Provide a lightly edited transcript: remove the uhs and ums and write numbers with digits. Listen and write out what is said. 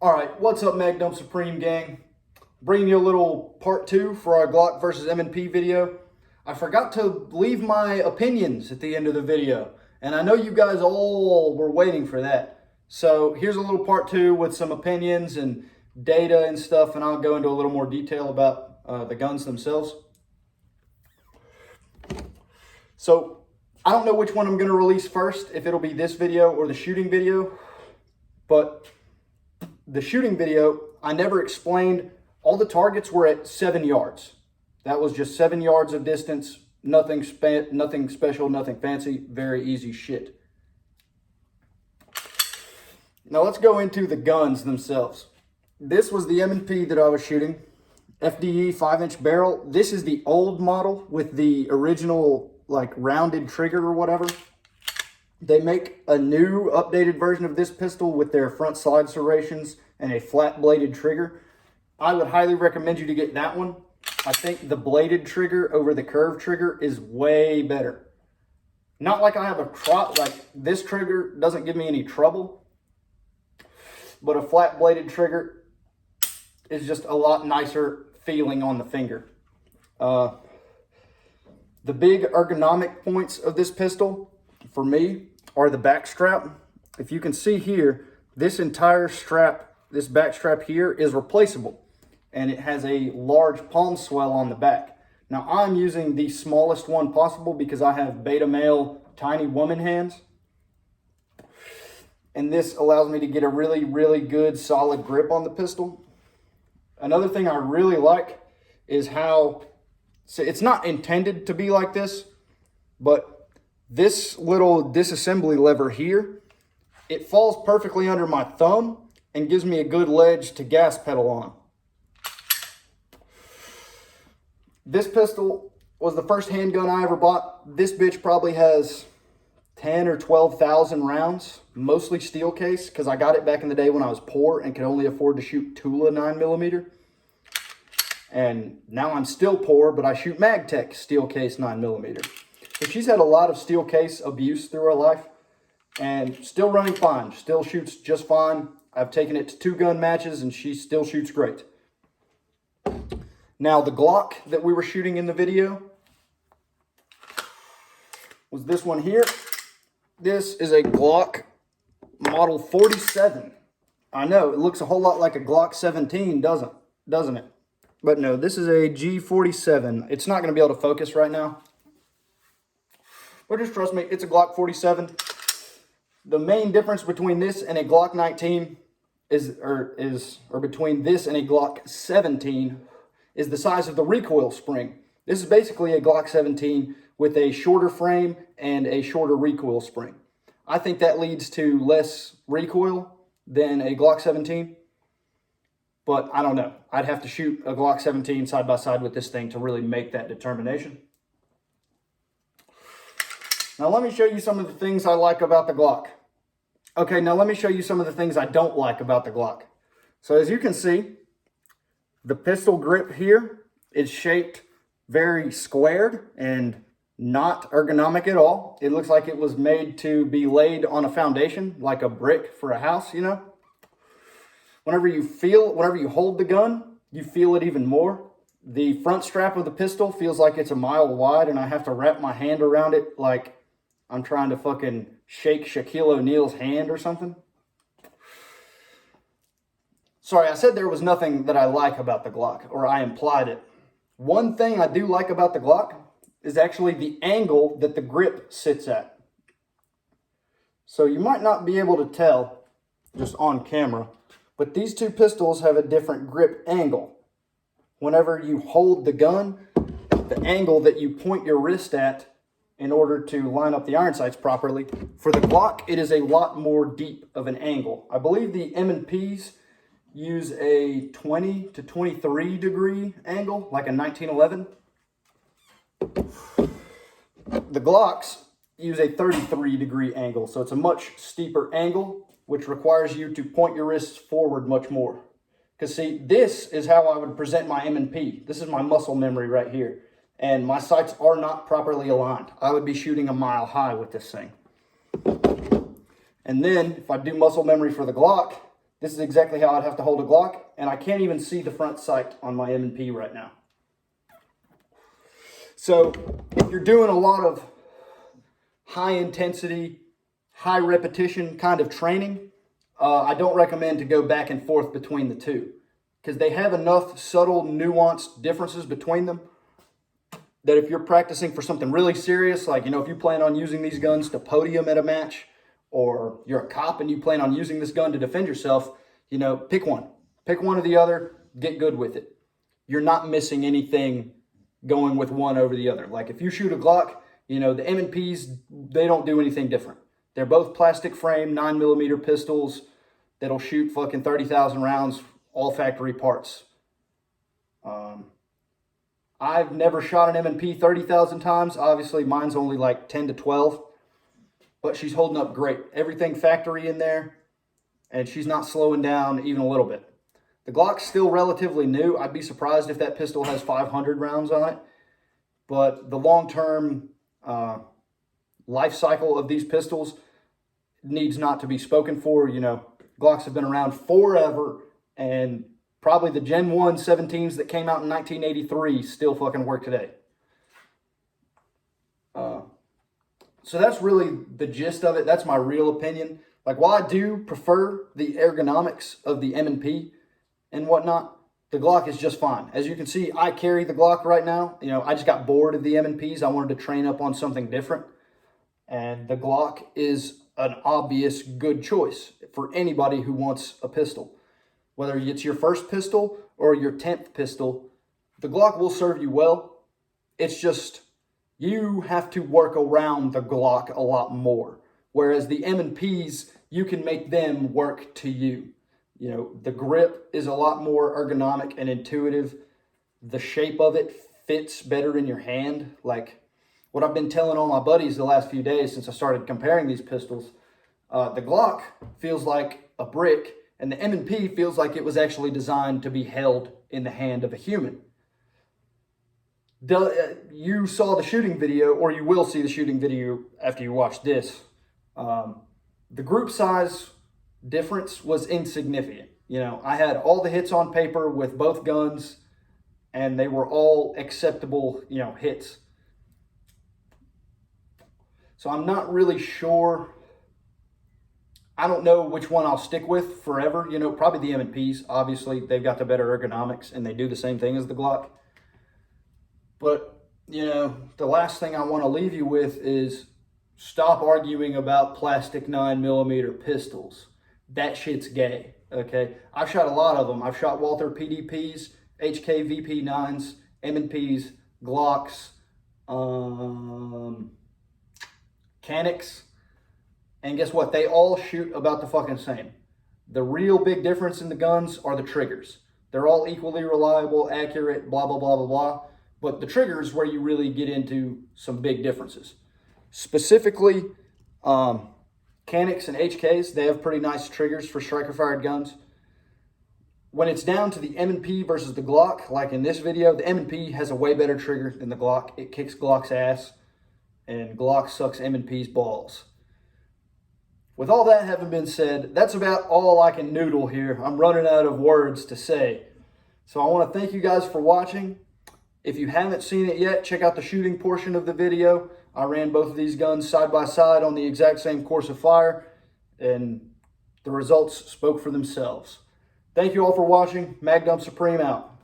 All right, what's up, Magnum Supreme gang? Bringing you a little part two for our Glock versus M&P video. I forgot to leave my opinions at the end of the video, and I know you guys all were waiting for that. So here's a little part two with some opinions and data and stuff, and I'll go into a little more detail about the guns themselves. So I don't know which one I'm going to release first, if it'll be this video or the shooting video, but the shooting video, I never explained. All the targets were at 7 yards. That was just 7 yards of distance. Nothing special, nothing fancy. Very easy shit. Now let's go into the guns themselves. This was the M&P that I was shooting. FDE 5-inch barrel. This is the old model with the original like rounded trigger or whatever. They make a new updated version of this pistol with their front slide serrations and a flat bladed trigger. I would highly recommend you to get that one. I think the bladed trigger over the curved trigger is way better. Not like I have like this trigger doesn't give me any trouble, but a flat bladed trigger is just a lot nicer feeling on the finger. The big ergonomic points of this pistol for me are the back strap. If you can see here, this entire strap, this back strap here is replaceable, and it has a large palm swell on the back. Now I'm using the smallest one possible because I have beta male tiny woman hands, and this allows me to get a really good solid grip on the pistol. Another thing I really like is how, so it's not intended to be like this, but this little disassembly lever here, it falls perfectly under my thumb and gives me a good ledge to gas pedal on. This pistol was the first handgun I ever bought. This bitch probably has 10 or 12,000 rounds, mostly steel case, because I got it back in the day when I was poor and could only afford to shoot Tula 9mm. And now I'm still poor, but I shoot Magtech steel case 9mm. So she's had a lot of steel case abuse through her life and still running fine, still shoots just fine. I've taken it to 2 gun matches and she still shoots great. Now the Glock that we were shooting in the video was this one here. This is a Glock model 47. I know, it looks a whole lot like a Glock 17, doesn't it? But no, this is a G47. It's not going to be able to focus right now, but just trust me, it's a Glock 47. The main difference between this and a Glock 19 or between this and a Glock 17 is the size of the recoil spring. This is basically a Glock 17 with a shorter frame and a shorter recoil spring. I think that leads to less recoil than a Glock 17, but I don't know. I'd have to shoot a Glock 17 side by side with this thing to really make that determination. Now let me show you some of the things I like about the Glock. Okay, now let me show you some of the things I don't like about the Glock. So as you can see, the pistol grip here is shaped very squared and not ergonomic at all. It looks like it was made to be laid on a foundation, like a brick for a house, you know? Whenever you hold the gun, you feel it even more. The front strap of the pistol feels like it's a mile wide, and I have to wrap my hand around it like I'm trying to fucking shake Shaquille O'Neal's hand or something. Sorry, I said there was nothing that I like about the Glock, or I implied it. One thing I do like about the Glock is actually the angle that the grip sits at. So you might not be able to tell just on camera, but these two pistols have a different grip angle. Whenever you hold the gun, the angle that you point your wrist at in order to line up the iron sights properly. For the Glock, it is a lot more deep of an angle. I believe the M&Ps use a 20 to 23 degree angle, like a 1911. The Glocks use a 33 degree angle, so it's a much steeper angle, which requires you to point your wrists forward much more. Because see, this is how I would present my M&P. This is my muscle memory right here. And my sights are not properly aligned. I would be shooting a mile high with this thing. And then if I do muscle memory for the Glock, This is exactly how I'd have to hold a Glock, and I can't even see the front sight on my M&P right now. So if you're doing a lot of high intensity, high repetition kind of training, I don't recommend to go back and forth between the two, because they have enough subtle, nuanced differences between them that if you're practicing for something really serious, like, if you plan on using these guns to podium at a match, or you're a cop and you plan on using this gun to defend yourself, pick one. Pick one or the other, get good with it. You're not missing anything going with one over the other. Like if you shoot a Glock, the M&Ps, they don't do anything different. They're both plastic frame, 9mm pistols that'll shoot fucking 30,000 rounds, all factory parts. I've never shot an M&P 30,000 times. Obviously, mine's only like 10 to 12. But she's holding up great. Everything factory in there. And she's not slowing down even a little bit. The Glock's still relatively new. I'd be surprised if that pistol has 500 rounds on it. But the long-term life cycle of these pistols needs not to be spoken for. Glocks have been around forever, and probably the Gen 1 17s that came out in 1983 still fucking work today. So that's really the gist of it. That's my real opinion. Like, while I do prefer the ergonomics of the M&P and whatnot, the Glock is just fine. As you can see, I carry the Glock right now. I just got bored of the M&Ps. I wanted to train up on something different. And the Glock is an obvious good choice for anybody who wants a pistol. Whether it's your first pistol or your 10th pistol, the Glock will serve you well. It's just, you have to work around the Glock a lot more. Whereas the M&Ps, you can make them work to you. The grip is a lot more ergonomic and intuitive. The shape of it fits better in your hand. Like what I've been telling all my buddies the last few days since I started comparing these pistols, the Glock feels like a brick, and the M&P feels like it was actually designed to be held in the hand of a human. You saw the shooting video, or you will see the shooting video after you watch this. The group size difference was insignificant. I had all the hits on paper with both guns, and they were all acceptable, hits. So I'm not really sure. I don't know which one I'll stick with forever. Probably the M&Ps. Obviously, they've got the better ergonomics, and they do the same thing as the Glock. But, the last thing I want to leave you with is stop arguing about plastic 9mm pistols. That shit's gay, okay? I've shot a lot of them. I've shot Walther PDPs, HK VP9s, M&Ps, Glocks, Canics. And guess what? They all shoot about the fucking same. The real big difference in the guns are the triggers. They're all equally reliable, accurate, blah, blah, blah, blah, blah. But the triggers where you really get into some big differences. Specifically, Canics and HKs, they have pretty nice triggers for striker-fired guns. When it's down to the M&P versus the Glock, like in this video, the M&P has a way better trigger than the Glock. It kicks Glock's ass, and Glock sucks M&P's balls. With all that having been said, that's about all I can noodle here. I'm running out of words to say. So I want to thank you guys for watching. If you haven't seen it yet, check out the shooting portion of the video. I ran both of these guns side by side on the exact same course of fire, and the results spoke for themselves. Thank you all for watching. Mag Dump Supreme out.